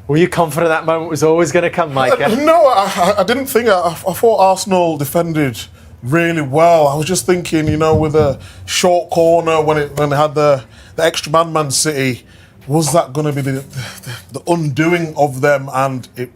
Were you confident that moment was always going to come, Micah? No, I didn't think. I thought Arsenal defended really well. I was just thinking, with a short corner when they had the extra Man City, was that going to be the undoing of them? And it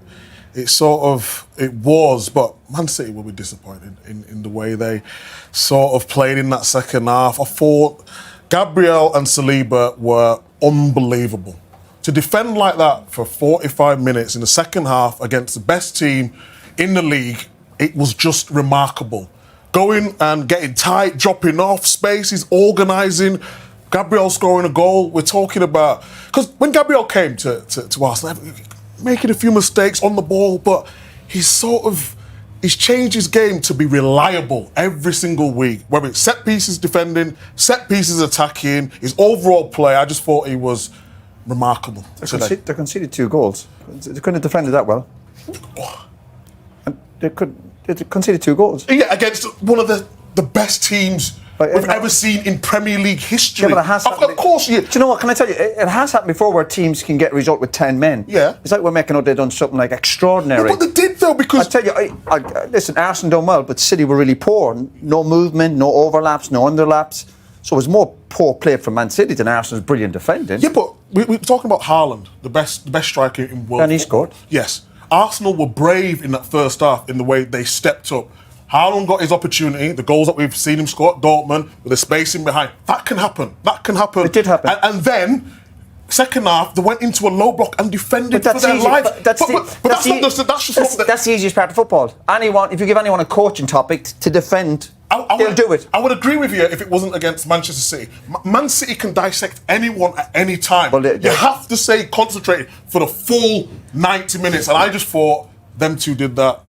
was. But Man City will be disappointed in the way they sort of played in that second half. I thought Gabriel and Saliba were unbelievable. To defend like that for 45 minutes in the second half against the best team in the league, it was just remarkable. Going and getting tight, dropping off, spaces, organising, Gabriel scoring a goal. We're talking about... Because when Gabriel came to Arsenal, making a few mistakes on the ball, but he's changed his game to be reliable every single week. Whether it's set pieces defending, set pieces attacking, his overall play, I just thought he was... remarkable. They conceded 2 goals. They couldn't have defended that well. And they conceded 2 goals. Yeah, against one of the best teams we've ever seen in Premier League history. Yeah, but it has happened. Of course, yeah. Do you know what? Can I tell you? It has happened before where teams can get a result with 10 men. Yeah. It's like we're making out they've done something like extraordinary. No, but they did though, because... I tell you, listen, Arsenal done well, but City were really poor. No movement, no overlaps, no underlaps. So it was more poor play from Man City than Arsenal's brilliant defending. Yeah, but we're talking about Haaland, the best striker in world. And he scored. Yes. Arsenal were brave in that first half in the way they stepped up. Haaland got his opportunity, the goals that we've seen him score at Dortmund, with the spacing behind. That can happen. It did happen. And then, second half, they went into a low block and defended for their lives. That's the easiest part of football. If you give anyone a coaching topic to defend, they'll do it. I would agree with you if it wasn't against Manchester City. Man City can dissect anyone at any time. Well, you have to stay concentrated for the full 90 minutes. And I just thought them two did that